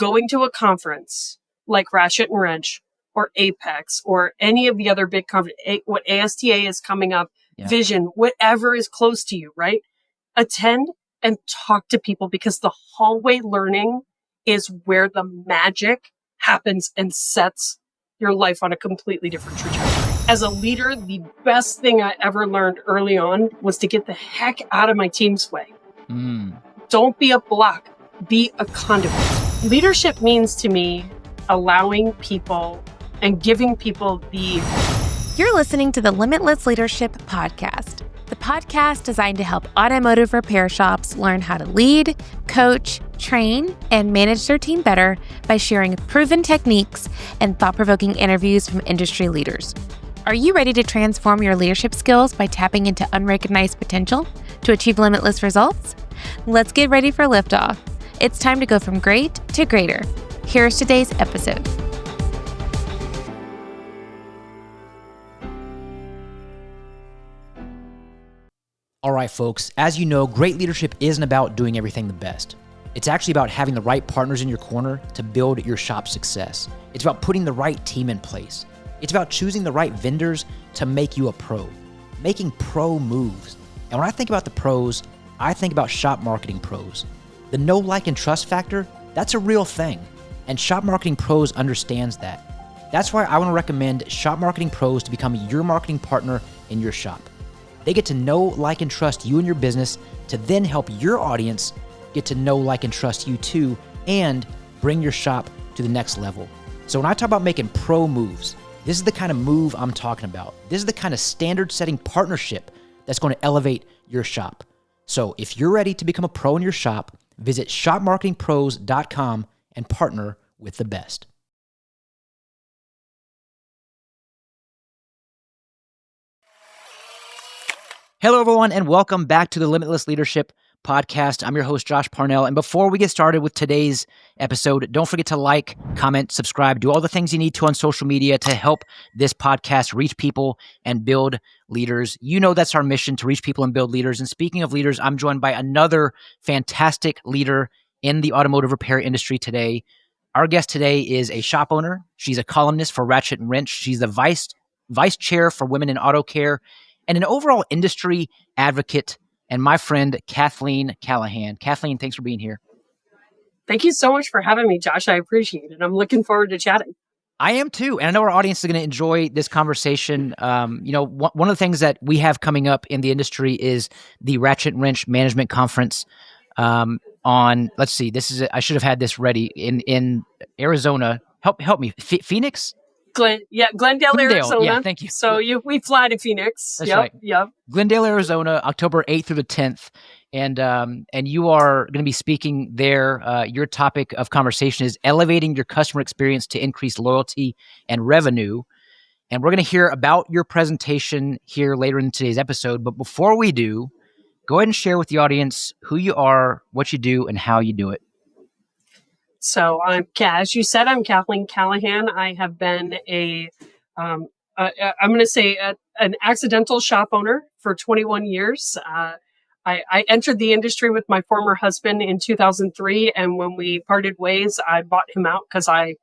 going to a conference like Ratchet and Wrench or Apex or any of the other big conferences, what ASTA is coming up, Vision, whatever is close to you, right? Attend and talk to people, because the hallway learning is where the magic happens and sets your life on a completely different trajectory. As a leader, the best thing I ever learned early on was to get the heck out of my team's way. Don't be a block, be a conduit. Leadership means to me allowing people and giving people the... You're listening to the Limitless Leadership Podcast, the podcast designed to help automotive repair shops learn how to lead, coach, train, and manage their team better by sharing proven techniques and thought-provoking interviews from industry leaders. Are you ready to transform your leadership skills by tapping into unrecognized potential to achieve limitless results? Let's get ready for liftoff. It's time to go from great to greater. Here's today's episode. All right, folks, as you know, great leadership isn't about doing everything the best. It's actually about having the right partners in your corner to build your shop's success. It's about putting the right team in place. It's about choosing the right vendors to make you a pro, making pro moves. And when I think about the pros, I think about shop marketing pros. The know, like, and trust factor, that's a real thing. And Shop Marketing Pros understands that. That's why I want to recommend Shop Marketing Pros to become your marketing partner in your shop. They get to know, like, and trust you and your business to then help your audience get to know, like, and trust you too, and bring your shop to the next level. So when I talk about making pro moves, this is the kind of move I'm talking about. This is the kind of standard-setting partnership that's going to elevate your shop. So if you're ready to become a pro in your shop, visit shopmarketingpros.com and partner with the best. Hello, everyone, and welcome back to the Limitless Leadership Podcast. I'm your host, Josh Parnell. And before we get started with today's episode, don't forget to like, comment, subscribe, do all the things you need to on social media to help this podcast reach people and build leaders. You know that's our mission, to reach people and build leaders. And speaking of leaders, I'm joined by another fantastic leader in the automotive repair industry today. Our guest today is a shop owner. She's a columnist for Ratchet and Wrench. She's the vice chair for women in auto care, and an overall industry advocate, and my friend, Kathleen Callahan. Kathleen, thanks for being here. Thank you so much for having me, Josh. I appreciate it. I'm looking forward to chatting. I am too. And I know our audience is going to enjoy this conversation. One of the things that we have coming up in the industry is the Ratchet and Wrench Management Conference on, let's see, I should have had this ready, in Arizona. Help me. Phoenix? Glendale, Arizona. Yeah, thank you. So we fly to Phoenix. That's right. Yep. Glendale, Arizona, October 8th through the 10th. And you are going to be speaking there. Your topic of conversation is elevating your customer experience to increase loyalty and revenue. And we're going to hear about your presentation here later in today's episode. But before we do, go ahead and share with the audience who you are, what you do, and how you do it. So as you said, I'm Kathleen Callahan. I have been I'm going to say an accidental shop owner for 21 years. I entered the industry with my former husband in 2003. And when we parted ways, I bought him out because I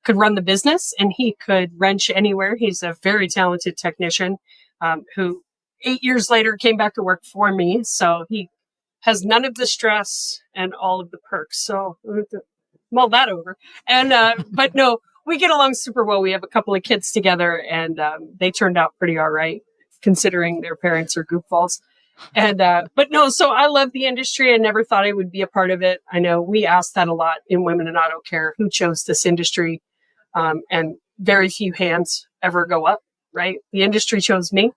could run the business and he could wrench anywhere. He's a very talented technician who 8 years later came back to work for me. So he has none of the stress and all of the perks. So mull that over. And, but no, we get along super well. We have a couple of kids together and, they turned out pretty all right, considering their parents are goofballs. And, but no, so I love the industry. I never thought I would be a part of it. I know we ask that a lot in Women in Auto Care, who chose this industry? And very few hands ever go up, right? The industry chose me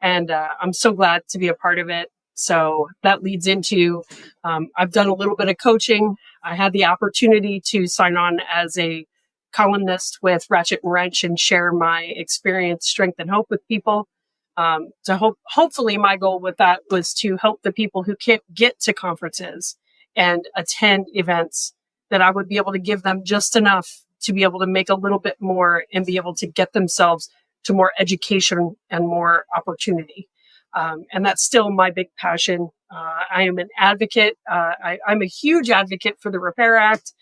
and, I'm so glad to be a part of it. So that leads into, I've done a little bit of coaching. I had the opportunity to sign on as a columnist with Ratchet and Wrench and share my experience, strength, and hope with people. Hopefully my goal with that was to help the people who can't get to conferences and attend events, that I would be able to give them just enough to be able to make a little bit more and be able to get themselves to more education and more opportunity. And that's still my big passion. I am an advocate. I'm a huge advocate for the Repair Act.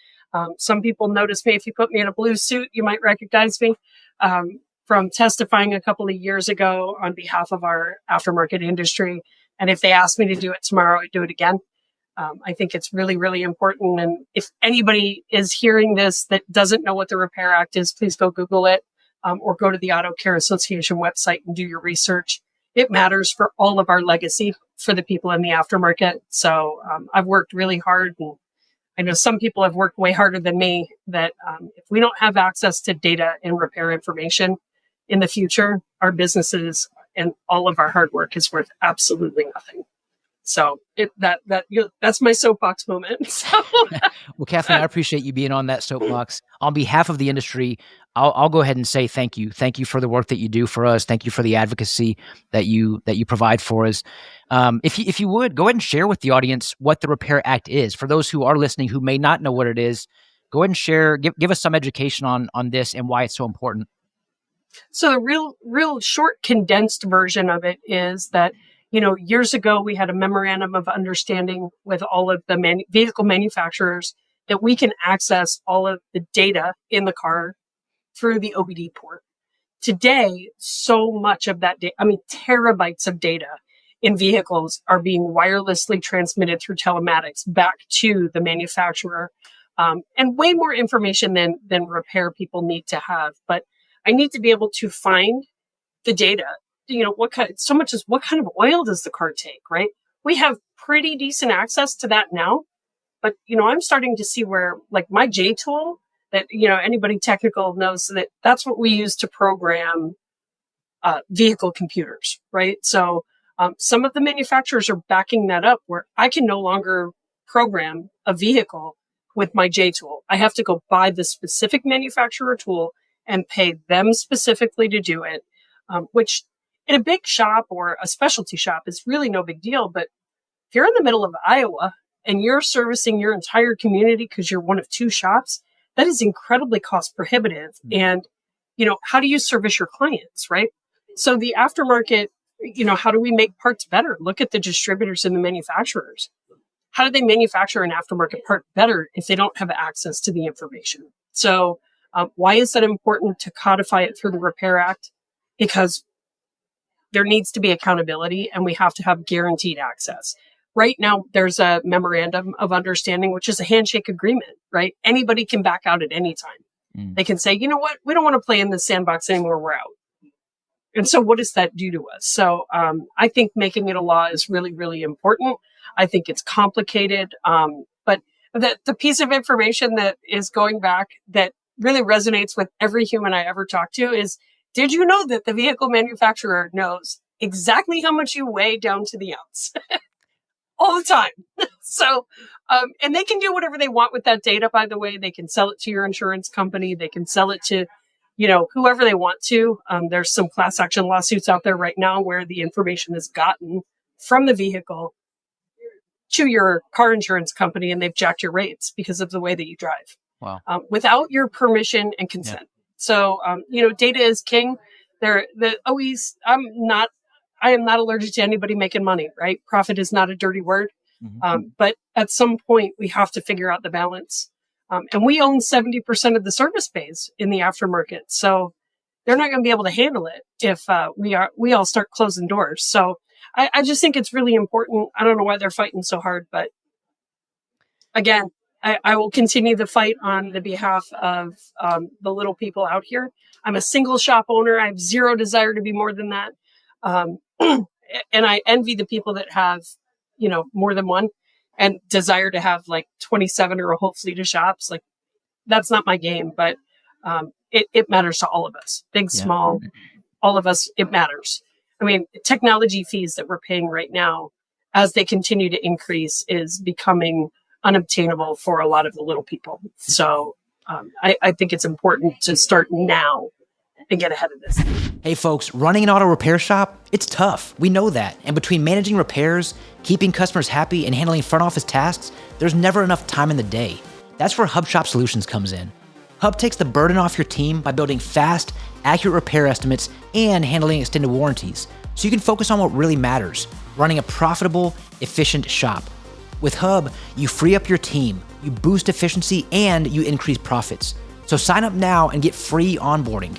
Some people notice me. If you put me in a blue suit, you might recognize me from testifying a couple of years ago on behalf of our aftermarket industry. And if they ask me to do it tomorrow, I do it again. I think it's really, really important. And if anybody is hearing this that doesn't know what the Repair Act is, please go Google it or go to the Auto Care Association website and do your research. It matters for all of our legacy for the people in the aftermarket. So I've worked really hard, and I know some people have worked way harder than me, that if we don't have access to data and repair information in the future, our businesses and all of our hard work is worth absolutely nothing. So that's my soapbox moment. So. Well, Kathleen, I appreciate you being on that soapbox. On behalf of the industry, I'll go ahead and say thank you. Thank you for the work that you do for us. Thank you for the advocacy that you provide for us. If you would, go ahead and share with the audience what the Repair Act is. For those who are listening who may not know what it is, go ahead and share, give us some education on this and why it's so important. So the real short condensed version of it is that, years ago, we had a memorandum of understanding with all of the vehicle manufacturers that we can access all of the data in the car through the OBD port. Today, so much of that data, terabytes of data in vehicles are being wirelessly transmitted through telematics back to the manufacturer, and way more information than repair people need to have. But I need to be able to find the data. What kind of oil does the car take, right? We have pretty decent access to that now, but, I'm starting to see where, like, my J tool that, anybody technical knows that's what we use to program vehicle computers, right? So some of the manufacturers are backing that up where I can no longer program a vehicle with my J tool. I have to go buy the specific manufacturer tool and pay them specifically to do it, which in a big shop or a specialty shop is really no big deal. But if you're in the middle of Iowa and you're servicing your entire community because you're one of two shops, that is incredibly cost prohibitive. And, how do you service your clients, right? So the aftermarket, how do we make parts better? Look at the distributors and the manufacturers. How do they manufacture an aftermarket part better if they don't have access to the information? So why is that important to codify it through the Repair Act? Because there needs to be accountability and we have to have guaranteed access. Right now, there's a memorandum of understanding, which is a handshake agreement, right? Anybody can back out at any time. They can say, you know what? We don't want to play in this sandbox anymore. We're out. And so what does that do to us? So I think making it a law is really, really important. I think it's complicated. But the piece of information that is going back that really resonates with every human I ever talk to is, did you know that the vehicle manufacturer knows exactly how much you weigh down to the ounce all the time? So, and they can do whatever they want with that data, by the way. They can sell it to your insurance company. They can sell it to, whoever they want to. There's some class action lawsuits out there right now where the information is gotten from the vehicle to your car insurance company and they've jacked your rates because of the way that you drive. Wow. Without your permission and consent. Yeah. So, data is king. I am not allergic to anybody making money, right? Profit is not a dirty word. Mm-hmm. But at some point we have to figure out the balance. And we own 70% of the service base in the aftermarket. So they're not going to be able to handle it if we all start closing doors. So I just think it's really important. I don't know why they're fighting so hard, but again, I will continue the fight on the behalf of the little people out here. I'm a single shop owner. I have zero desire to be more than that. And I envy the people that have, more than one and desire to have like 27 or a whole fleet of shops. Like, that's not my game, but it matters to all of us, big, small, all of us. It matters. Technology fees that we're paying right now, as they continue to increase, is becoming unobtainable for a lot of the little people. So I think it's important to start now and get ahead of this. Hey folks, running an auto repair shop, it's tough. We know that. And between managing repairs, keeping customers happy, and handling front office tasks, there's never enough time in the day. That's where Hub Shop Solutions comes in. Hub takes the burden off your team by building fast, accurate repair estimates and handling extended warranties, so you can focus on what really matters, running a profitable, efficient shop. With Hub, you free up your team, you boost efficiency, and you increase profits. So sign up now and get free onboarding.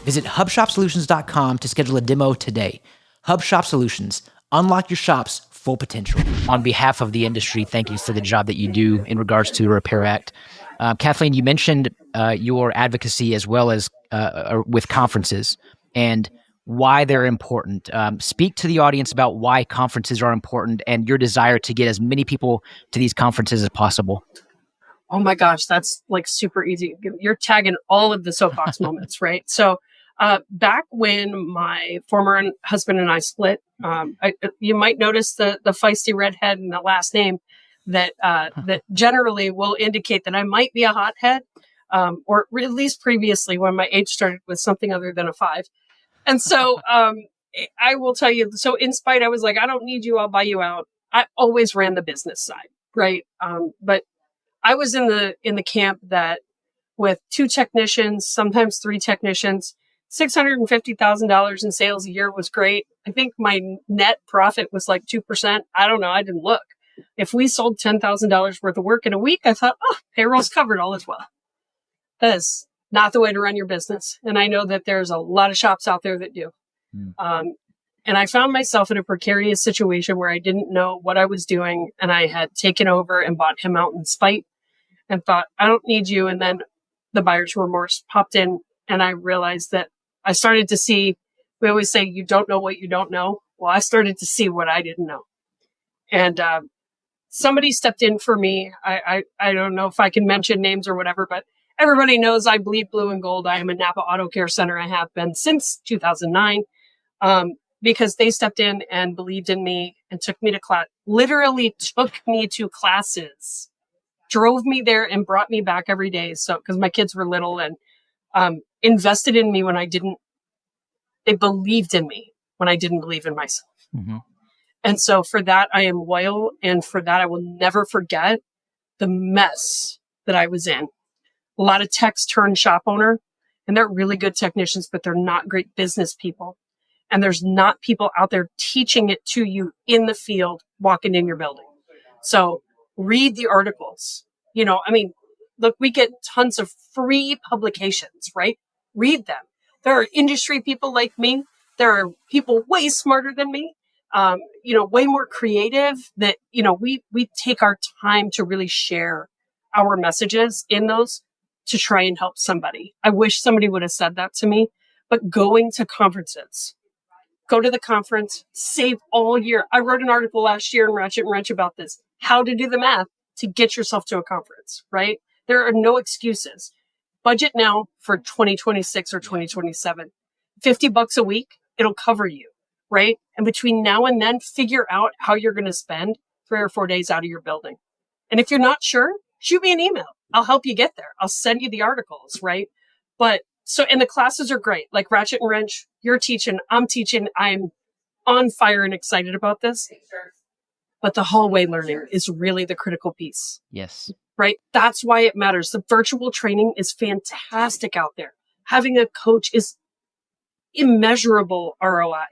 Visit hubshopsolutions.com to schedule a demo today. HubShop Solutions. Unlock your shop's full potential. On behalf of the industry, thank you for the job that you do in regards to the Repair Act. Kathleen, you mentioned your advocacy as well as with conferences and why they're important. Speak to the audience about why conferences are important and your desire to get as many people to these conferences as possible. Oh my gosh, that's like super easy. You're tagging all of the soapbox moments, right? So back when my former husband and I split, you might notice the feisty redhead in the last name that generally will indicate that I might be a hothead, or at least previously when my age started with something other than a 5. And so I will tell you, so in spite, I was like, I don't need you, I'll buy you out. I always ran the business side, right? But I was in the camp that with 2 technicians, sometimes 3 technicians, $650,000 in sales a year was great. I think my net profit was like 2%. I don't know. I didn't look. If we sold $10,000 worth of work in a week, I thought, oh, payroll's covered, all is well. That is not the way to run your business. And I know that there's a lot of shops out there that do. And I found myself in a precarious situation where I didn't know what I was doing. And I had taken over and bought him out in spite and thought, I don't need you. And then the buyer's remorse popped in. And I realized that I started to see, we always say, you don't know what you don't know. Well, I started to see what I didn't know. And somebody stepped in for me. I don't know if I can mention names or whatever, but everybody knows I bleed blue and gold. I am a Napa Auto Care Center. I have been since 2009. Because they stepped in and believed in me and took me to class, literally took me to classes, drove me there and brought me back every day. So, because my kids were little and invested in me when I didn't, they believed in me when I didn't believe in myself. Mm-hmm. And so for that, I am loyal. And for that, I will never forget the mess that I was in. A lot of techs turn shop owner, and they're really good technicians, but they're not great business people. And there's not people out there teaching it to you in the field, walking in your building. So read the articles. You know, I mean, look, we get tons of free publications, right? Read them. There are industry people like me. There are people way smarter than me, way more creative that, we take our time to really share our messages in those to try and help somebody. I wish somebody would have said that to me, but going to conferences, go to the conference, save all year. I wrote an article last year in Ratchet and Wrench about this, how to do the math to get yourself to a conference, right? There are no excuses. Budget now for 2026 or 2027, $50 a week. It'll cover you, right? And between now and then, figure out how you're going to spend 3 or 4 days out of your building. And if you're not sure, shoot me an email. I'll help you get there. I'll send you the articles, right? And the classes are great. Like Ratchet and Wrench, you're teaching, I'm teaching. I'm on fire and excited about this. But the hallway learning is really the critical piece. Yes. Right? That's why it matters. The virtual training is fantastic out there. Having a coach is immeasurable ROI.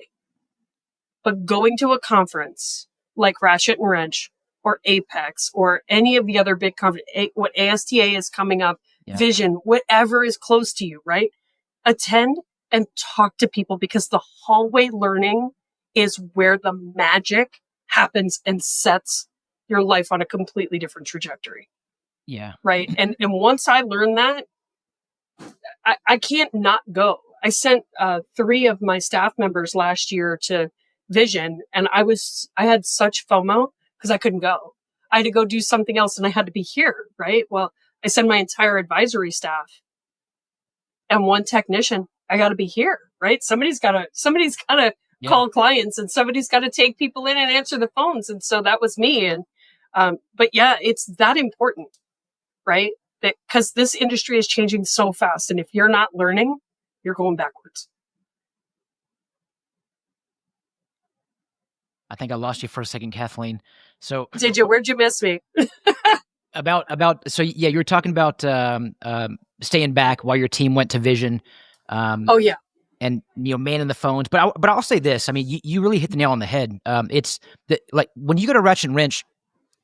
But going to a conference like Ratchet and Wrench or Apex or any of the other big conferences, what ASTA is coming up, Vision, whatever is close to you, right? Attend and talk to people because the hallway learning is where the magic happens and sets your life on a completely different trajectory. Yeah. Right. And once I learned that, I can't not go. I sent 3 of my staff members last year to Vision, and I had such FOMO because I couldn't go. I had to go do something else and I had to be here. Right. Well, I send my entire advisory staff and 1 technician. I got to be here, right? Somebody's got to call clients and somebody's got to take people in and answer the phones. And so that was me. And, but yeah, it's that important, right? Because this industry is changing so fast. And if you're not learning, you're going backwards. I think I lost you for a second, Kathleen. So did you? Where'd you miss me? So you were talking about staying back while your team went to Vision. Oh yeah. And manning the phones. But I'll say this. I mean, you really hit the nail on the head. It's like when you go to Ratchet and Wrench,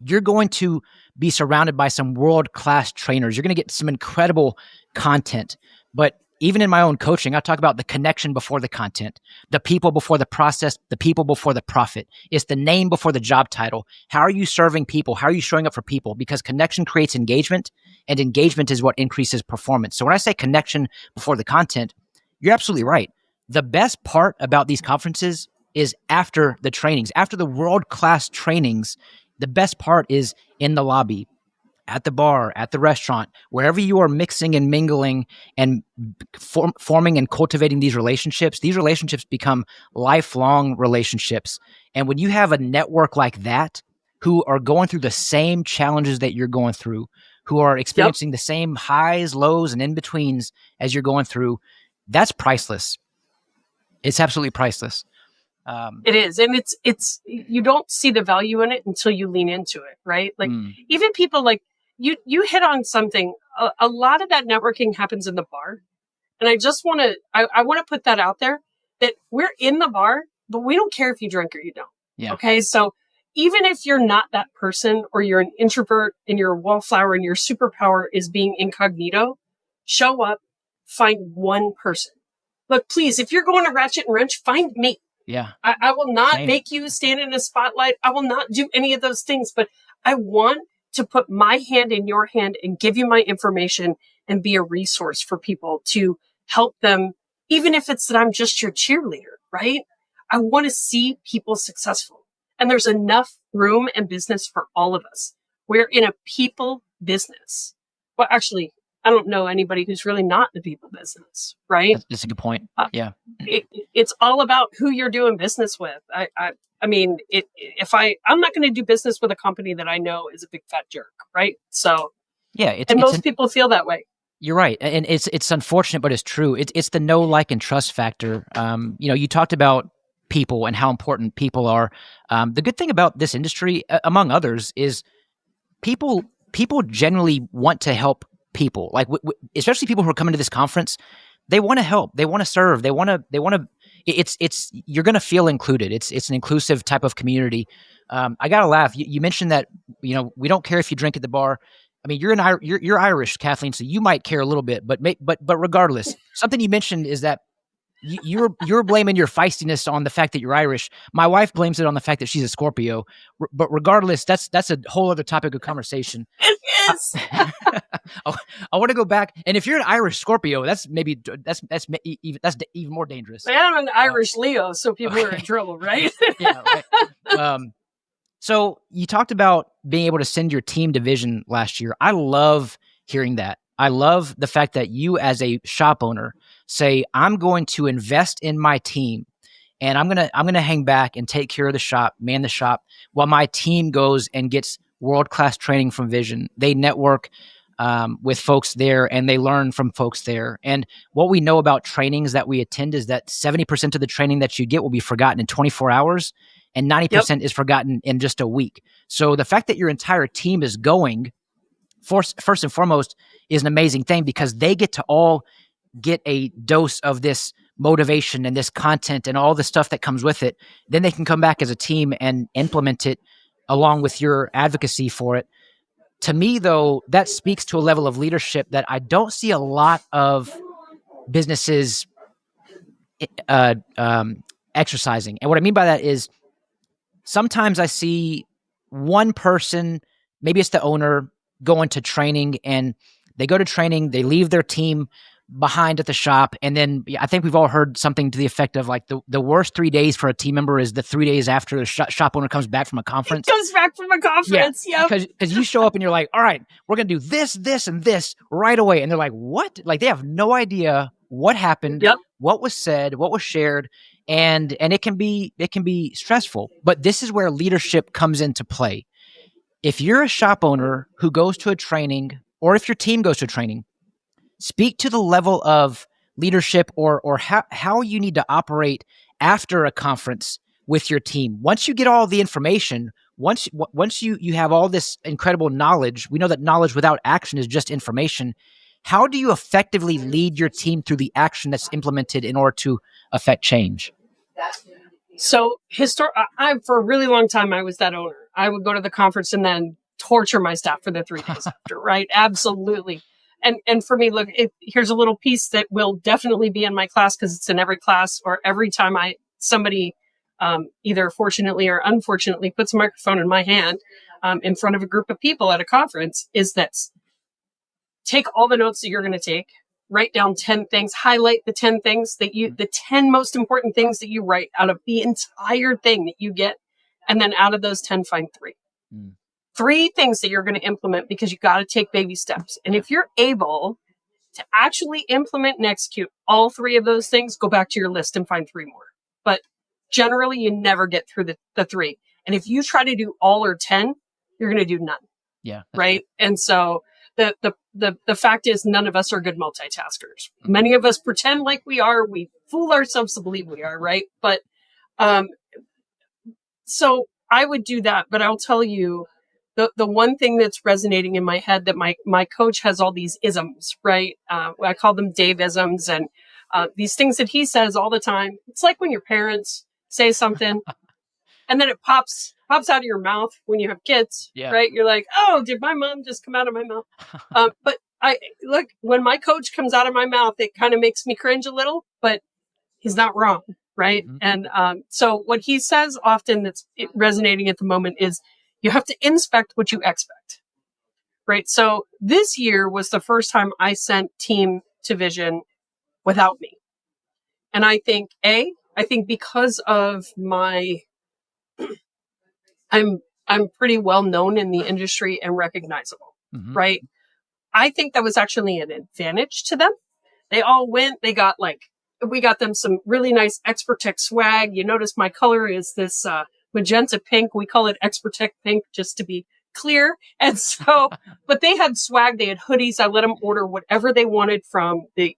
you're going to be surrounded by some world-class trainers. You're going to get some incredible content. But even in my own coaching, I talk about the connection before the content, the people before the process, the people before the profit. It's the name before the job title. How are you serving people? How are you showing up for people? Because connection creates engagement, and engagement is what increases performance. So when I say connection before the content, you're absolutely right. The best part about these conferences is after the trainings, after the world-class trainings. The best part is in the lobby, at the bar, at the restaurant, wherever you are mixing and mingling and forming and cultivating these relationships become lifelong relationships. And when you have a network like that, who are going through the same challenges that you're going through, who are experiencing the same highs, lows, and in-betweens as you're going through, that's priceless. It's absolutely priceless. It is. And it's, you don't see the value in it until you lean into it, right? Like even people like you hit on something, a lot of that networking happens in the bar. And I just want to, I want to put that out there that we're in the bar, but we don't care if you drink or you don't. Yeah. Okay. So even if you're not that person or you're an introvert and you're a wallflower and your superpower is being incognito, show up, find one person. Look, please, if you're going to Ratchet and Wrench, find me. Yeah. I will not make you stand in a spotlight. I will not do any of those things, but I want to put my hand in your hand and give you my information and be a resource for people to help them, even if it's that I'm just your cheerleader, right? I want to see people successful. And there's enough room and business for all of us. We're in a people business. Well, actually, I don't know anybody who's really not in the people business, right? That's a good point. Yeah. It's all about who you're doing business with. I mean, I'm not going to do business with a company that I know is a big fat jerk, right? So, yeah, most people feel that way. You're right, and it's unfortunate, but it's true. It's the know, like, and trust factor. You talked about people and how important people are. The good thing about this industry, among others, is people generally want to help people. Like, especially people who are coming to this conference, they want to help, they want to serve, they want to. It's you're going to feel included. It's an inclusive type of community. I gotta laugh. You mentioned that we don't care if you drink at the bar. I mean, you're Irish, Kathleen, so you might care a little bit, but regardless, something you mentioned is that you're blaming your feistiness on the fact that you're Irish. My wife blames it on the fact that she's a Scorpio. But regardless, that's a whole other topic of conversation. It is. I want to go back, and if you're an Irish Scorpio, that's even more dangerous. I'm an Irish Leo, so people are in trouble, right? Yeah. Right. So you talked about being able to send your team to vision last year. I love hearing that. I love the fact that you, as a shop owner, say, I'm going to invest in my team, and I'm gonna hang back and take care of the shop, man the shop, while my team goes and gets world-class training from Vision. They network with folks there, and they learn from folks there. And what we know about trainings that we attend is that 70% of the training that you get will be forgotten in 24 hours, and 90% is forgotten in just a week. So the fact that your entire team is going, first and foremost, is an amazing thing, because they get to all get a dose of this motivation and this content and all the stuff that comes with it. Then they can come back as a team and implement it along with your advocacy for it. To me, though, that speaks to a level of leadership that I don't see a lot of businesses exercising. And what I mean by that is, sometimes I see one person, maybe it's the owner, going to training, and they go to training, they leave their team behind at the shop. And then I think we've all heard something to the effect of, like, the worst 3 days for a team member is the 3 days after the shop owner comes back from a conference. Comes back from a conference, yeah. Because you show up and you're like, all right, we're going to do this, this, and this right away. And they're like, what? Like, they have no idea what happened, what was said, what was shared. And it can be stressful. But this is where leadership comes into play. If you're a shop owner who goes to a training, or if your team goes to a training, speak to the level of leadership or how you need to operate after a conference with your team. Once you get all the information, once you have all this incredible knowledge, we know that knowledge without action is just information. How do you effectively lead your team through the action that's implemented in order to affect change? So for a really long time, I was that owner. I would go to the conference and then torture my staff for the 3 days after, right? Absolutely. And for me, look, here's a little piece that will definitely be in my class because it's in every class or every time somebody either fortunately or unfortunately puts a microphone in my hand in front of a group of people at a conference is this. Take all the notes that you're going to take, write down 10 things, highlight the 10 things the 10 most important things that you write out of the entire thing that you get. And then out of those 10, find 3. 3 things that you're going to implement because you got to take baby steps. And if you're able to actually implement and execute all 3 of those things, go back to your list and find 3 more. But generally, you never get through the 3. And if you try to do all or 10, you're going to do none. Yeah. Right. And so the fact is none of us are good multitaskers. Many of us pretend like we are. We fool ourselves to believe we are. Right. But so I would do that. But I'll tell you, the one thing that's resonating in my head that my coach has all these isms, right? I call them Dave isms, and these things that he says all the time. It's like when your parents say something and then it pops out of your mouth when you have kids, right? You're like, oh, did my mom just come out of my mouth? But look, when my coach comes out of my mouth, it kind of makes me cringe a little, but he's not wrong, right? And so what he says often that's resonating at the moment is, you have to inspect what you expect, right? So this year was the first time I sent team to vision without me. And I think because of I'm pretty well known in the industry and recognizable, right? I think that was actually an advantage to them. They all went, we got them some really nice ExpertTech swag. You notice my color is this, magenta pink. We call it ExpertTech pink, just to be clear. And so, but they had swag. They had hoodies. I let them order whatever they wanted from the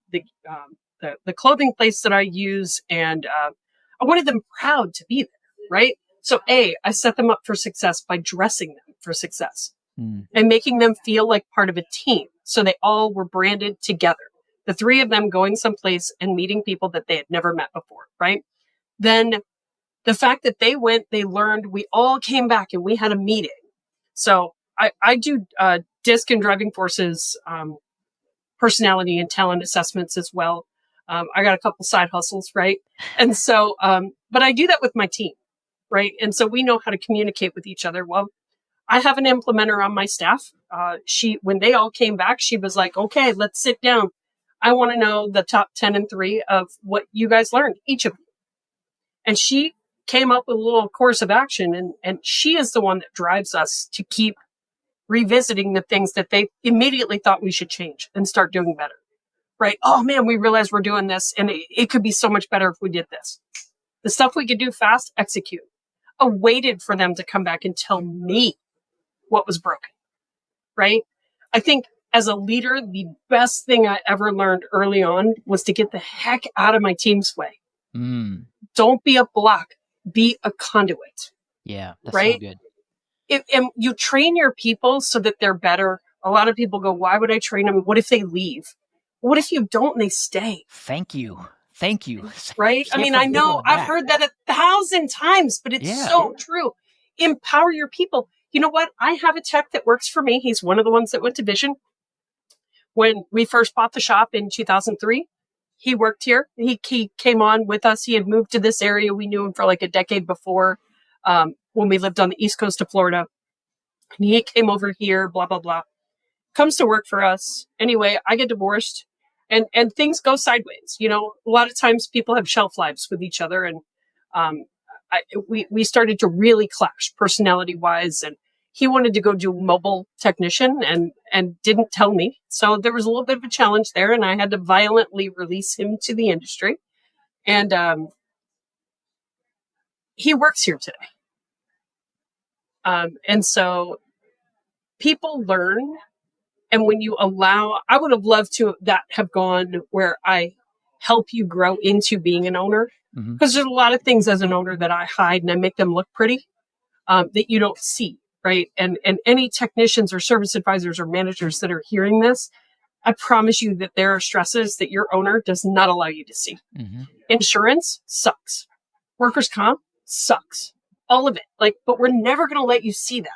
clothing place that I use, and I wanted them proud to be there, right? So, I set them up for success by dressing them for success and making them feel like part of a team. So they all were branded together. The 3 of them going someplace and meeting people that they had never met before, right? Then the fact that they went, they learned, we all came back and we had a meeting. So I do DISC and driving forces, personality and talent assessments as well. I got a couple side hustles, right? And so, but I do that with my team, right? And so we know how to communicate with each other. Well, I have an implementer on my staff. When they all came back, she was like, okay, let's sit down. I want to know the top 10 and 3 of what you guys learned, each of you. And she came up with a little course of action, and she is the one that drives us to keep revisiting the things that they immediately thought we should change and start doing better, right? Oh man, we realize we're doing this and it could be so much better if we did this. The stuff we could do fast, execute. I waited for them to come back and tell me what was broken, right? I think as a leader, the best thing I ever learned early on was to get the heck out of my team's way. Don't be a block. Be a conduit. Yeah, that's right? so good. And you train your people so that they're better. A lot of people go, why would I train them? What if they leave? What if you don't and they stay? Thank you. Right? I mean, I know I've heard that 1,000 times, but it's so true. Empower your people. You know what? I have a tech that works for me. He's one of the ones that went to Vision. When we first bought the shop in 2003, he worked here. He came on with us. He had moved to this area. We knew him for like a decade before, when we lived on the East Coast of Florida. And he came over here, blah, blah, blah. Comes to work for us. Anyway, I get divorced and things go sideways. You know, a lot of times people have shelf lives with each other. And we started to really clash personality wise. And he wanted to go do mobile technician and didn't tell me. So there was a little bit of a challenge there, and I had to violently release him to the industry. And he works here today. And so people learn. And when you allow, I would have loved to have gone where I help you grow into being an owner. Because there's a lot of things as an owner that I hide and I make them look pretty that you don't see. Right. And any technicians or service advisors or managers that are hearing this, I promise you that there are stresses that your owner does not allow you to see. Insurance sucks. Workers' comp sucks. all of it. Like, but we're never going to let you see that,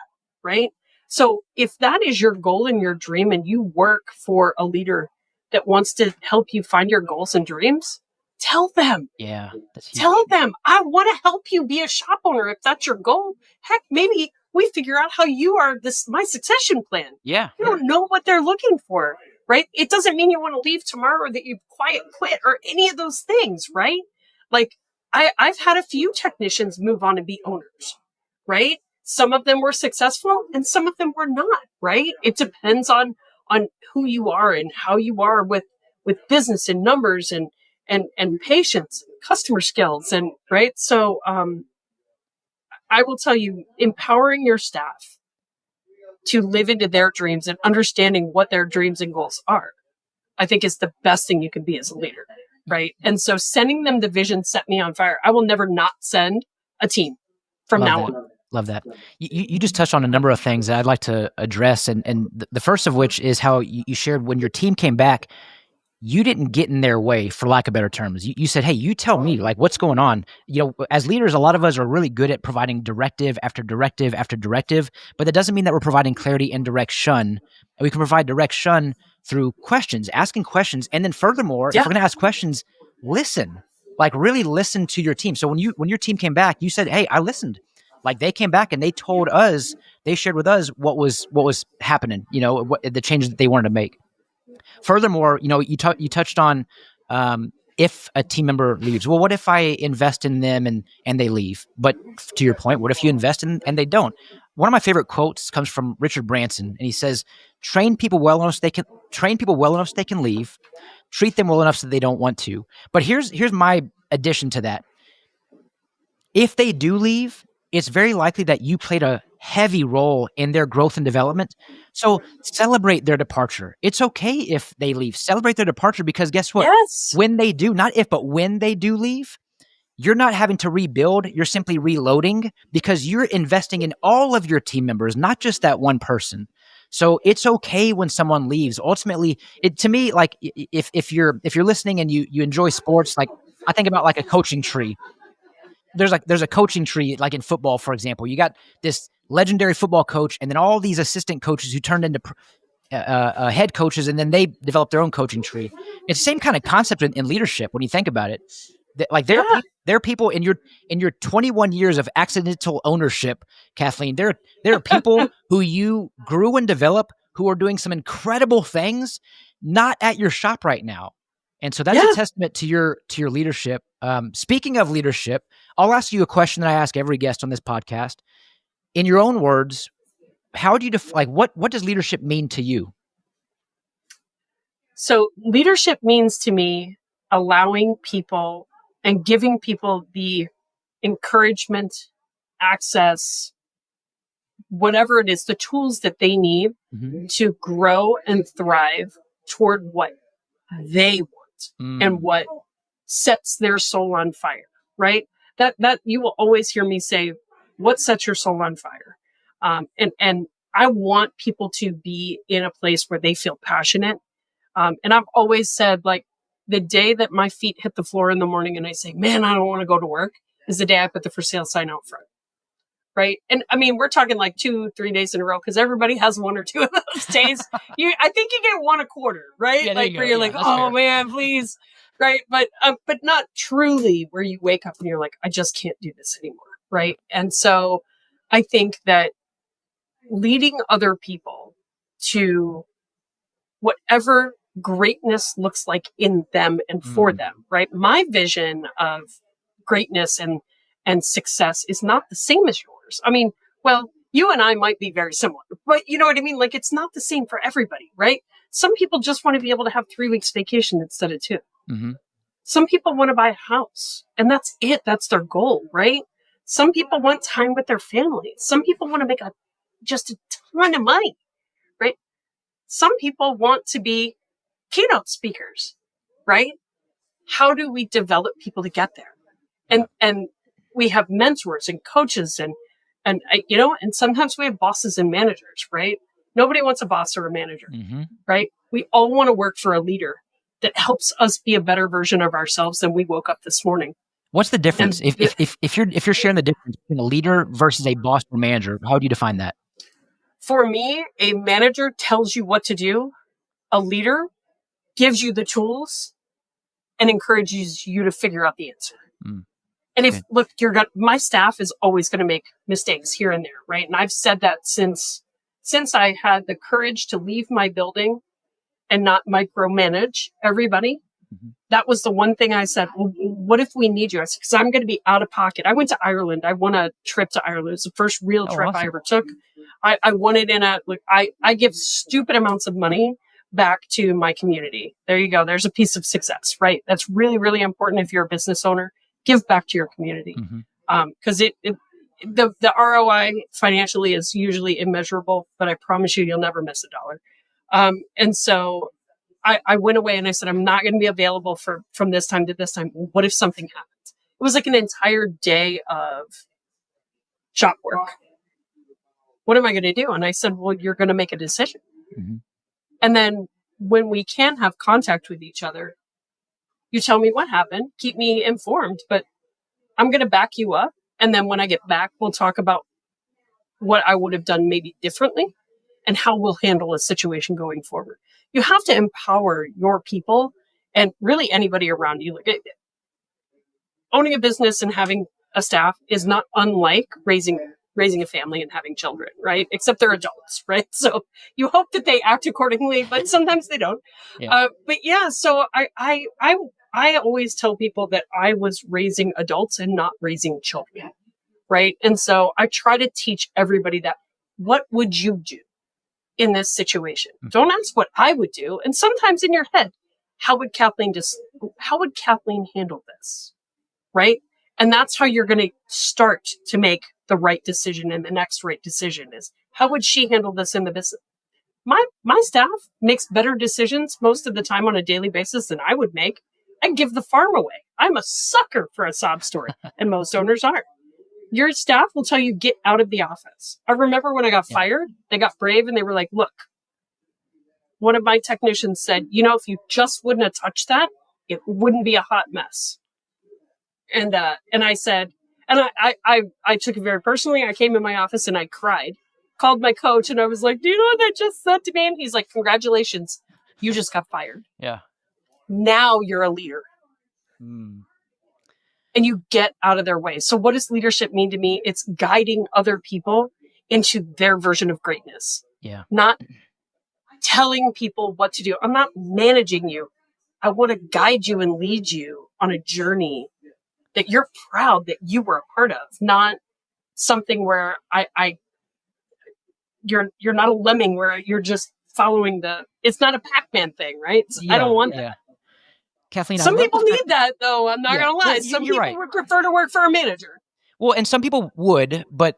right? So if that is your goal and your dream, and you work for a leader that wants to help you find your goals and dreams, tell them. Yeah, that's huge. Tell them, I want to help you be a shop owner if that's your goal. Heck, maybe we figure out how you are my succession plan. Yeah. You don't know what they're looking for, right? It doesn't mean you want to leave tomorrow or that you quiet quit or any of those things, right? Like I've had a few technicians move on and be owners, right? Some of them were successful and some of them were not, right? It depends on who you are and how you are with business and numbers and patience, customer skills, and right. So I will tell you, empowering your staff to live into their dreams and understanding what their dreams and goals are, I think is the best thing you can be as a leader, right? And so sending them the vision set me on fire. I will never not send a team from now on. Love that. You just touched on a number of things that I'd like to address. And the first of which is how you shared when your team came back, you didn't get in their way, for lack of better terms. You said, hey, you tell me, like, what's going on. You know, as leaders, a lot of us are really good at providing directive after directive after directive, but that doesn't mean that we're providing clarity and direction. And we can provide direction through questions, asking questions. And then furthermore, if we're going to ask questions, listen, like really listen to your team. So when your team came back, you said, hey, I listened. Like they came back and they told us, they shared with us what was happening, you know, the changes that they wanted to make. Furthermore, you know, you touched on if a team member leaves. Well, what if I invest in them and they leave? But to your point, what if you invest in and they don't? One of my favorite quotes comes from Richard Branson, and he says, train people well enough so they can leave, treat them well enough so they don't want to. But here's my addition to that. If they do leave, it's very likely that you played a heavy role in their growth and development. So celebrate their departure. It's okay if they leave. Celebrate their departure, because guess what? Yes. When they do, not if, but when they do leave, you're not having to rebuild. You're simply reloading, because you're investing in all of your team members, not just that one person. So it's okay when someone leaves. Ultimately, to me, like if you're listening and you enjoy sports, like I think about like a coaching tree. There's a coaching tree, like in football, for example. You got this legendary football coach, and then all these assistant coaches who turned into head coaches, and then they developed their own coaching tree. It's the same kind of concept in leadership when you think about it. Like there are people in your 21 years of accidental ownership, Kathleen. There are people who you grew and developed who are doing some incredible things, not at your shop right now. And so that's a testament to your leadership. Speaking of leadership, I'll ask you a question that I ask every guest on this podcast. In your own words, how do you what does leadership mean to you? So leadership means to me allowing people and giving people the encouragement, access, whatever it is, the tools that they need to grow and thrive toward what they want and what sets their soul on fire, right? That you will always hear me say, what sets your soul on fire? And I want people to be in a place where they feel passionate. And I've always said, like, the day that my feet hit the floor in the morning and I say, man, I don't want to go to work, is the day I put the for sale sign out front. Right. And I mean, we're talking like 2-3 days in a row, because everybody has one or two of those days. I think you get one a quarter, right? Yeah, like where you're like, oh fair. Man, please. Right. But not truly where you wake up and you're like, I just can't do this anymore. Right. And so I think that leading other people to whatever greatness looks like in them and for them, right? My vision of greatness and success is not the same as yours. I mean, well, you and I might be very similar, but you know what I mean? Like, it's not the same for everybody, right? Some people just want to be able to have 3 weeks vacation instead of 2. Some people want to buy a house, and that's it. That's their goal, right? Some people want time with their family. Some people want to make just a ton of money, right? Some people want to be keynote speakers, right? How do we develop people to get there? And we have mentors and coaches and sometimes we have bosses and managers, right? Nobody wants a boss or a manager, right? We all want to work for a leader that helps us be a better version of ourselves than we woke up this morning. What's the difference? And If you're sharing the difference between a leader versus a boss or manager, how do you define that? for me, a manager tells you what to do. A leader gives you the tools and encourages you to figure out the answer. Mm. And if look, my staff is always going to make mistakes here and there, right? And I've said that since I had the courage to leave my building and not micromanage everybody. Mm-hmm. That was the one thing I said. Well, what if we need you? I said, because I'm going to be out of pocket. I went to Ireland. I won a trip to Ireland. It was the first real trip awesome. I ever took. I won it in I give stupid amounts of money back to my community. There you go. There's a piece of success, right? That's really, really important if you're a business owner. Give back to your community. Because the ROI financially is usually immeasurable, but I promise you'll never miss a dollar. And so I went away and I said, I'm not going to be available from this time to this time. What if something happens? It was like an entire day of shop work. What am I going to do? And I said, well, you're going to make a decision. Mm-hmm. And then when we can have contact with each other, you tell me what happened, keep me informed, but I'm going to back you up. And then when I get back, we'll talk about what I would have done maybe differently and how we'll handle a situation going forward. You have to empower your people and really anybody around you. Like, owning a business and having a staff is not unlike raising a family and having children, right? Except they're adults, right? So you hope that they act accordingly, but sometimes they don't. Yeah. But yeah, so I always tell people that I was raising adults and not raising children, right? And so I try to teach everybody that, what would you do in this situation? Mm-hmm. Don't ask what I would do. And sometimes in your head, how would Kathleen handle this? Right? And that's how you're going to start to make the right decision. And the next right decision is, how would she handle this in the business? My staff makes better decisions most of the time on a daily basis than I would make. I give the farm away. I'm a sucker for a sob story, and most owners aren't. Your staff will tell you, get out of the office. I remember when I got fired, they got brave and they were like, look, one of my technicians said, if you just wouldn't have touched that, it wouldn't be a hot mess. And I said, and I took it very personally. I came in my office and I cried, called my coach, and I was like, do you know what that just said to me? And he's like, congratulations, you just got fired. Yeah. Now you're a leader. And you get out of their way. So what does leadership mean to me? It's guiding other people into their version of greatness. Yeah. Not telling people what to do. I'm not managing you. I want to guide you and lead you on a journey that you're proud that you were a part of, not something where you're not a lemming where you're just following it's not a Pac-Man thing, right? I don't want that. Kathleen, some people need that though. I'm not going to lie. Some people would prefer to work for a manager. Well, and some people would, but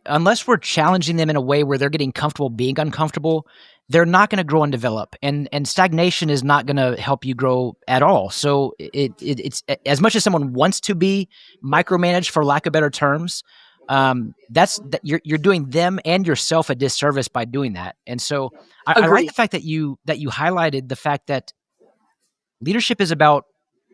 unless we're challenging them in a way where they're getting comfortable being uncomfortable, they're not going to grow and develop, and stagnation is not going to help you grow at all. So it's as much as someone wants to be micromanaged, for lack of better terms, you're doing them and yourself a disservice by doing that. And so I like the fact that you highlighted the fact that leadership is about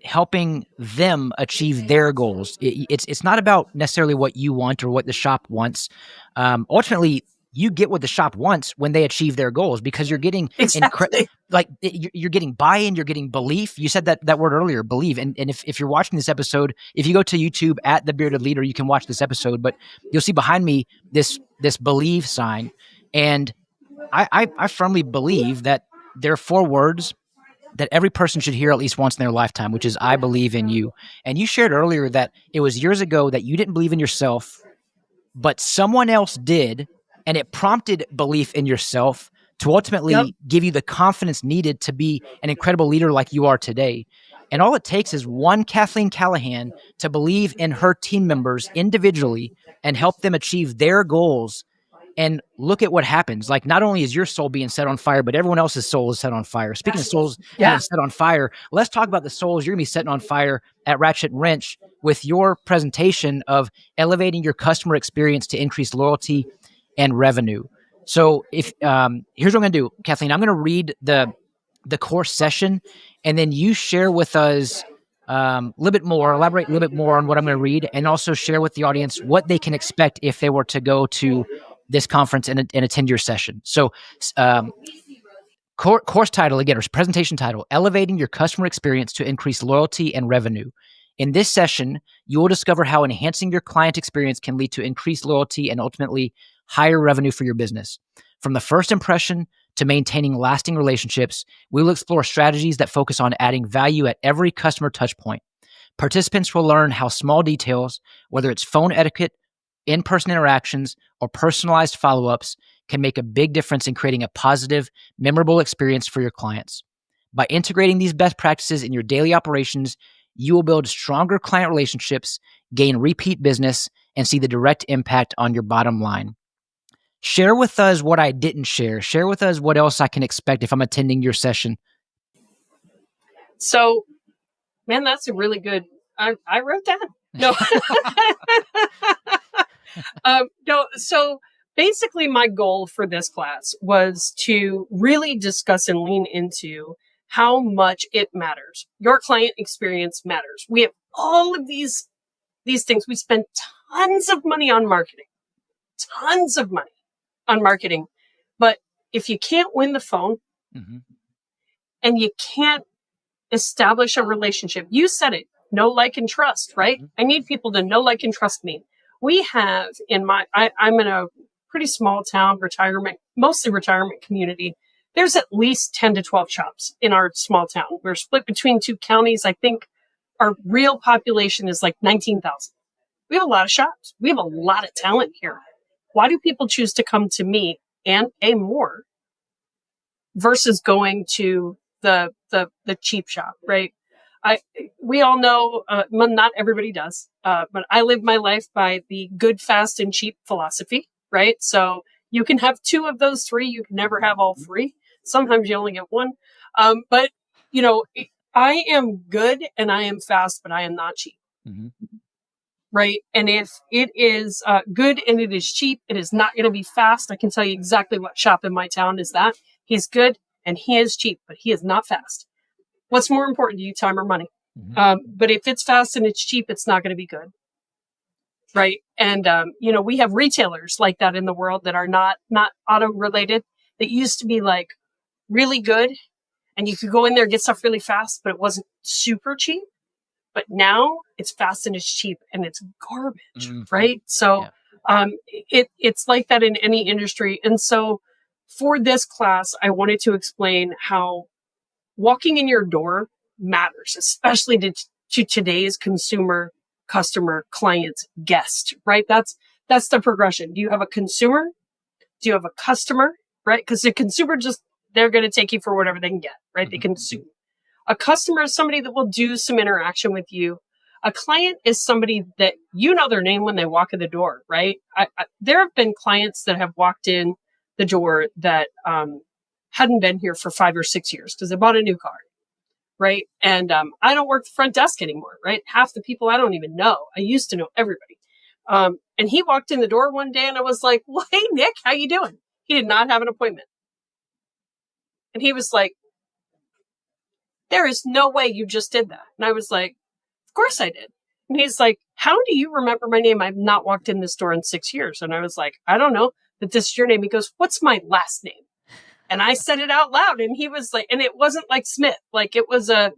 helping them achieve their goals. It's not about necessarily what you want or what the shop wants. Ultimately, you get what the shop wants when they achieve their goals, because you're getting you're getting buy-in, you're getting belief. You said that word earlier, believe. And if you're watching this episode, if you go to YouTube at The Bearded Leader, you can watch this episode. But you'll see behind me this believe sign, and I firmly believe that there are 4 words that every person should hear at least once in their lifetime, which is, I believe in you. And you shared earlier that it was years ago that you didn't believe in yourself, but someone else did, and it prompted belief in yourself to ultimately give you the confidence needed to be an incredible leader like you are today. And all it takes is one Kathleen Callahan to believe in her team members individually and help them achieve their goals. And look at what happens. Like, not only is your soul being set on fire, but everyone else's soul is set on fire. Speaking of souls being set on fire, let's talk about the souls you're going to be setting on fire at Ratchet Wrench with your presentation of elevating your customer experience to increase loyalty and revenue. So if here's what I'm going to do, Kathleen. I'm going to read the course session, and then you share with us elaborate a little bit more on what I'm going to read, and also share with the audience what they can expect if they were to go to this conference and attend your session. So, course title again, or presentation title: Elevating Your Customer Experience to Increase Loyalty and Revenue. In this session, you will discover how enhancing your client experience can lead to increased loyalty and ultimately higher revenue for your business. From the first impression to maintaining lasting relationships, we will explore strategies that focus on adding value at every customer touchpoint. Participants will learn how small details, whether it's phone etiquette, in-person interactions, or personalized follow-ups, can make a big difference in creating a positive, memorable experience for your clients. By integrating these best practices in your daily operations, you will build stronger client relationships, gain repeat business, and see the direct impact on your bottom line. Share with us what I didn't share. Share with us what else I can expect if I'm attending your session. So, man, that's a really good. I wrote that. No. No. So basically, my goal for this class was to really discuss and lean into how much it matters. Your client experience matters. We have all of these things. We spend tons of money on marketing, But if you can't win the phone and you can't establish a relationship, you said it, know, like, and trust, right? I need people to know, like, and trust me. We have I'm in a pretty small town, mostly retirement community. There's at least 10 to 12 shops in our small town. We're split between 2 counties. I think our real population is like 19,000. We have a lot of shops. We have a lot of talent here. Why do people choose to come to me and pay more versus going to the cheap shop, right? We all know, not everybody does, but I live my life by the good, fast, and cheap philosophy, right? So you can have 2 of those 3. You can never have all 3. Sometimes you only get 1. But, I am good and I am fast, but I am not cheap. Right. And if it is good and it is cheap, it is not going to be fast. I can tell you exactly what shop in my town is that. He's good and he is cheap, but he is not fast. What's more important to you, time or money? But if it's fast and it's cheap, it's not going to be good. Right. And, we have retailers like that in the world that are not auto related, that used to be like really good. And you could go in there and get stuff really fast, but it wasn't super cheap. But now it's fast and it's cheap and it's garbage, right? So it's like that in any industry. And so for this class, I wanted to explain how walking in your door matters, especially to today's consumer, customer, client, guest, right? That's the progression. Do you have a consumer? Do you have a customer, right? Because the consumer they're going to take you for whatever they can get, right? They consume. A customer is somebody that will do some interaction with you. A client is somebody that you know their name when they walk in the door, right? There have been clients that have walked in the door that hadn't been here for 5 or 6 years because they bought a new car, right? And I don't work the front desk anymore, right? Half the people I don't even know. I used to know everybody. And he walked in the door one day and I was like, well, hey, Nick, how you doing? He did not have an appointment. And he was like, there is no way you just did that. And I was like, of course I did. And he's like, how do you remember my name? I've not walked in this door in 6 years. And I was like, I don't know, but this is your name. He goes, what's my last name? And I said it out loud. And he was like, and it wasn't like Smith. Like it was an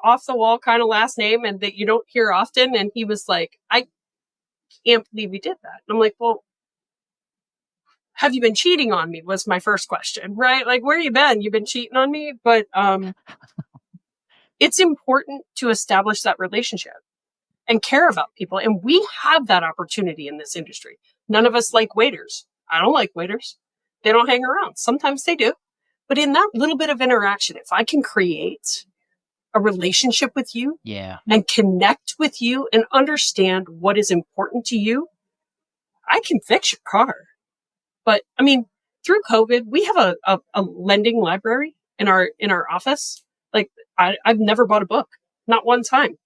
off the wall kind of last name and that you don't hear often. And he was like, I can't believe you did that. And I'm like, well, have you been cheating on me? Was my first question, right? Like, where you been? You've been cheating on me? But it's important to establish that relationship and care about people. And we have that opportunity in this industry. None of us like waiters. I don't like waiters. They don't hang around. Sometimes they do. But in that little bit of interaction, if I can create a relationship with you and connect with you and understand what is important to you, I can fix your car. But I mean, through COVID, we have a lending library in our office. Like I've never bought a book, not one time.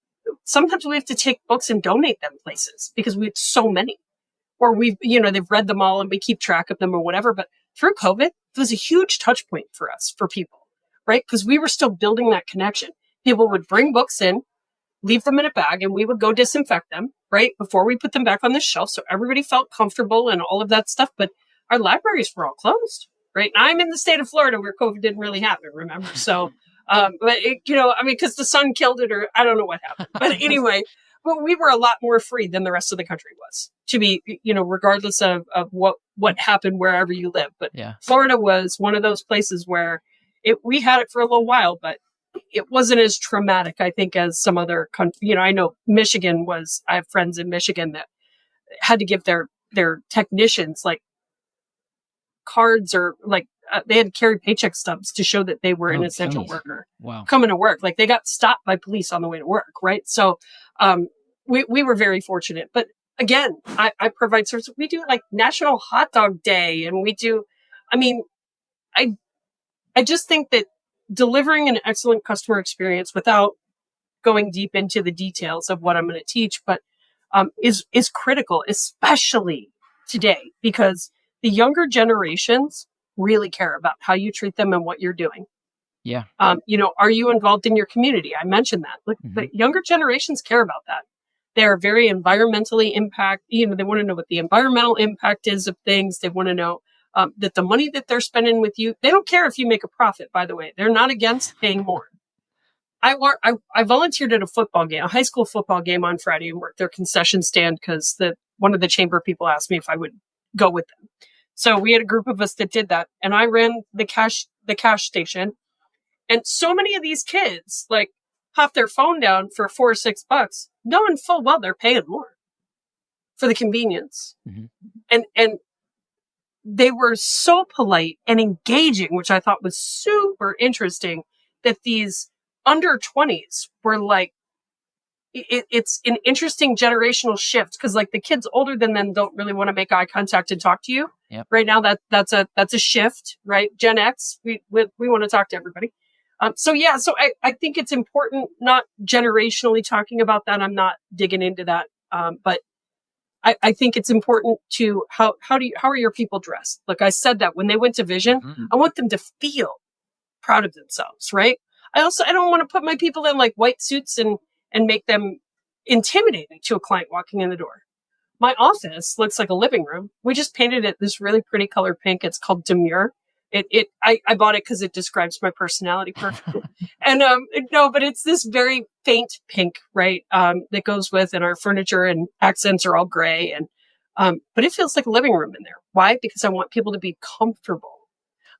Sometimes we have to take books and donate them places because we have so many, or they've read them all and we keep track of them or whatever. But through COVID, it was a huge touch point for us, for people, right? Because we were still building that connection. People would bring books in, leave them in a bag, and we would go disinfect them, right, before we put them back on the shelf. So everybody felt comfortable and all of that stuff. But our libraries were all closed, right? And I'm in the state of Florida where COVID didn't really happen, remember? So, because the sun killed it, or I don't know what happened. But anyway, but we were a lot more free than the rest of the country was, to be, regardless of what happened wherever you live. But Florida was one of those places where we had it for a little while, but it wasn't as traumatic, I think, as some other countries. I know Michigan I have friends in Michigan that had to give their technicians like cards, or like they had to carry paycheck stubs to show that they were an essential worker. Wow. Coming to work. Like they got stopped by police on the way to work. Right. So, we were very fortunate, but again, I provide service. We do like National Hot Dog Day, and I just think that delivering an excellent customer experience without going deep into the details of what I'm going to teach, but is critical, especially today, because the younger generations really care about how you treat them and what you're doing. Yeah. Are you involved in your community? I mentioned that. Like, the younger generations care about that. They're very environmentally they want to know what the environmental impact is of things. They want to know that the money that they're spending with you, they don't care if you make a profit, by the way. They're not against paying more. I volunteered at a high school football game on Friday, and worked their concession stand because one of the chamber people asked me if I would go with them. So we had a group of us that did that, and I ran the cash station. And so many of these kids like pop their phone down for $4 or $6, knowing full well they're paying more for the convenience. Mm-hmm. And they were so polite and engaging, which I thought was super interesting, that these under 20s were like, it's an interesting generational shift, because like the kids older than them don't really want to make eye contact and talk to you. Yep. Right now, that's a shift, right? Gen X, we want to talk to everybody. So I think it's important, not generationally talking about that. I'm not digging into that. But I think it's important to how are your people dressed? Like I said, that when they went to Vision, mm-hmm. I want them to feel proud of themselves, right? I don't want to put my people in like white suits and make them intimidating to a client walking in the door. My office looks like a living room. We just painted it this really pretty color pink. It's called Demure. I bought it because it describes my personality perfectly. And but it's this very faint pink, right? That goes with, and our furniture and accents are all gray, and but it feels like a living room in there. Why? Because I want people to be comfortable.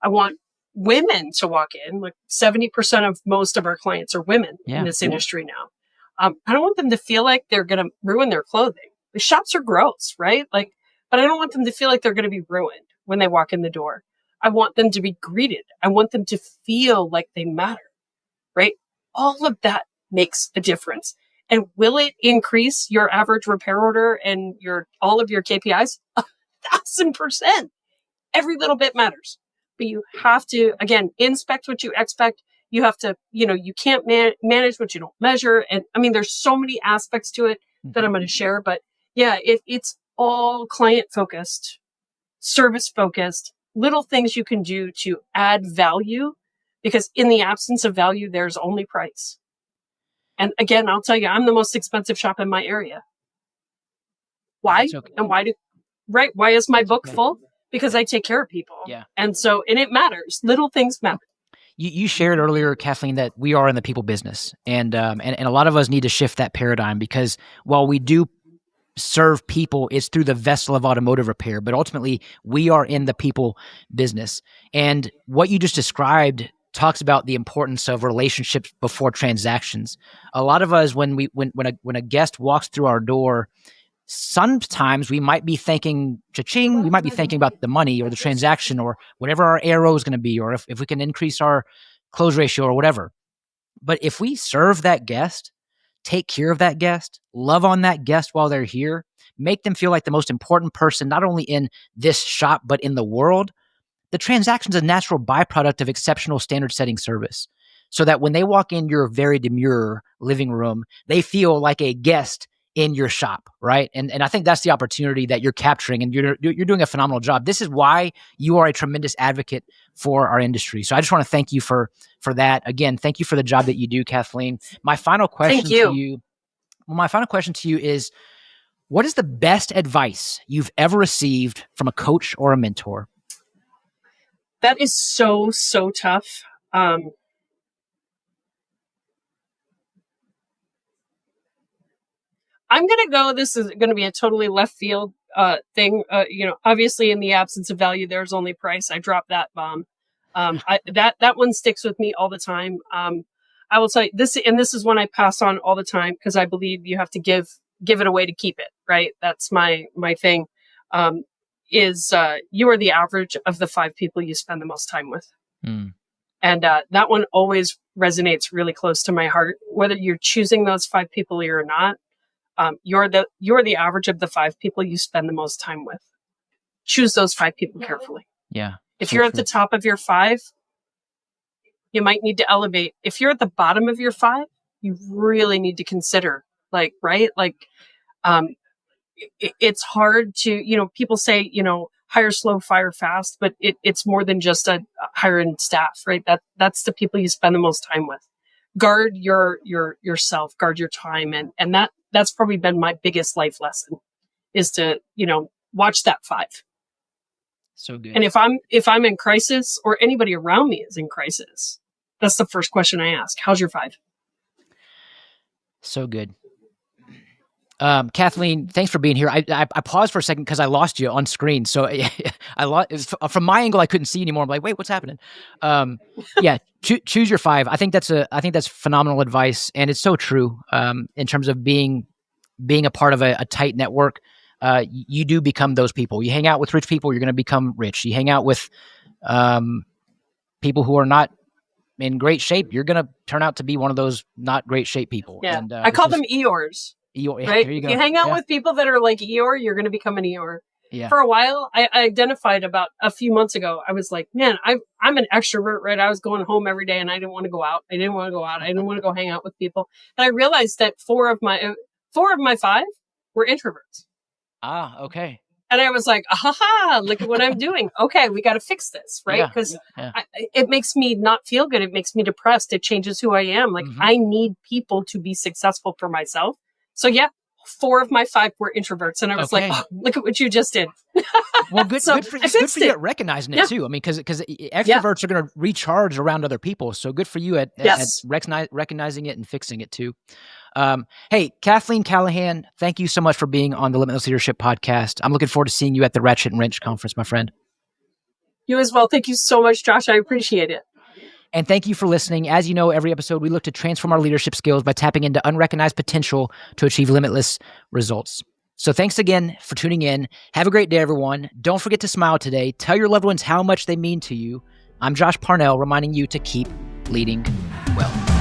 I want women to walk in. Like 70% of most of our clients are women in this industry now. I don't want them to feel like they're going to ruin their clothing. The shops are gross, right? Like, but I don't want them to feel like they're going to be ruined when they walk in the door. I want them to be greeted. I want them to feel like they matter, right? All of that makes a difference. And will it increase your average repair order and all of your KPIs? 1,000%. Every little bit matters. But you have to, again, inspect what you expect. You have to, you can't manage what you don't measure. And I mean, there's so many aspects to it that I'm going to share. But yeah, it's all client focused, service focused, little things you can do to add value, because in the absence of value, there's only price. And again, I'll tell you, I'm the most expensive shop in my area. Why? Okay. And why is my book full? Because I take care of people. Yeah. And it matters. Little things matter. You shared earlier, Kathleen, that we are in the people business, and a lot of us need to shift that paradigm, because while we do serve people, it's through the vessel of automotive repair, but ultimately we are in the people business. And what you just described talks about the importance of relationships before transactions. A lot of us, when a guest walks through our door, sometimes we might be thinking cha-ching, we might be thinking about the money or the transaction or whatever our arrow is going to be, or if we can increase our close ratio or whatever. But if we serve that guest, take care of that guest, love on that guest while they're here, make them feel like the most important person, not only in this shop, but in the world, the transaction is a natural byproduct of exceptional standard setting service. So that when they walk in your very demure living room, they feel like a guest in your shop, right? And I think that's the opportunity that you're capturing, and you're doing a phenomenal job. This is why you are a tremendous advocate for our industry. So I just want to thank you for that. Again, thank you for the job that you do, Kathleen. My final question to you. Well, my final question to you is, what is the best advice you've ever received from a coach or a mentor? That is so tough. I'm going to go, this is going to be a totally left field thing. Obviously in the absence of value, there's only price. I dropped that bomb. That one sticks with me all the time. I will tell you this, and this is one I pass on all the time, because I believe you have to give it away to keep it, right? That's my thing. You are the average of the 5 people you spend the most time with. And that one always resonates really close to my heart. Whether you're choosing those 5 people or not, you're the average of the 5 people you spend the most time with. Choose those 5 people carefully. Yeah. If you're at the top of your 5, you might need to elevate. If you're at the bottom of your 5, you really need to consider, right? It's hard to, people say, hire slow, fire fast, but it's more than just a hiring staff, right? That's the people you spend the most time with. Guard yourself, guard your time. And that's probably been my biggest life lesson, is to, watch that 5. So good. And if I'm in crisis, or anybody around me is in crisis, that's the first question I ask. How's your 5? So good. Kathleen, thanks for being here. I paused for a second because I lost you on screen. So I lost from my angle. I couldn't see anymore. I'm like, wait, what's happening? Choose your 5. I think that's phenomenal advice, and it's so true. In terms of being a part of a tight network, you do become those people. You hang out with rich people, you're going to become rich. You hang out with people who are not in great shape, you're going to turn out to be one of those not great shape people. Yeah, and, I call them Eeyores. Right? There you go. If you hang out with people that are like Eeyore, you're going to become an Eeyore. Yeah. For a while, I identified about a few months ago. I was like, man, I'm an extrovert, right? I was going home every day and I didn't want to go out. I didn't want to go hang out with people. And I realized that 4 of my 5 were introverts. Ah, okay. And I was like, look at what I'm doing. Okay, we got to fix this, right? Because it makes me not feel good. It makes me depressed. It changes who I am. I need people to be successful for myself. So 4 of my 5 were introverts. And I was like, look at what you just did. Well, good for you at recognizing it too. I mean, because extroverts are going to recharge around other people. So good for you at recognizing it and fixing it too. Hey, Kathleen Callahan, thank you so much for being on the Limitless Leadership Podcast. I'm looking forward to seeing you at the Ratchet and Wrench Conference, my friend. You as well. Thank you so much, Josh. I appreciate it. And thank you for listening. As you know, every episode we look to transform our leadership skills by tapping into unrecognized potential to achieve limitless results. So thanks again for tuning in. Have a great day, everyone. Don't forget to smile today. Tell your loved ones how much they mean to you. I'm Josh Parnell, reminding you to keep leading well.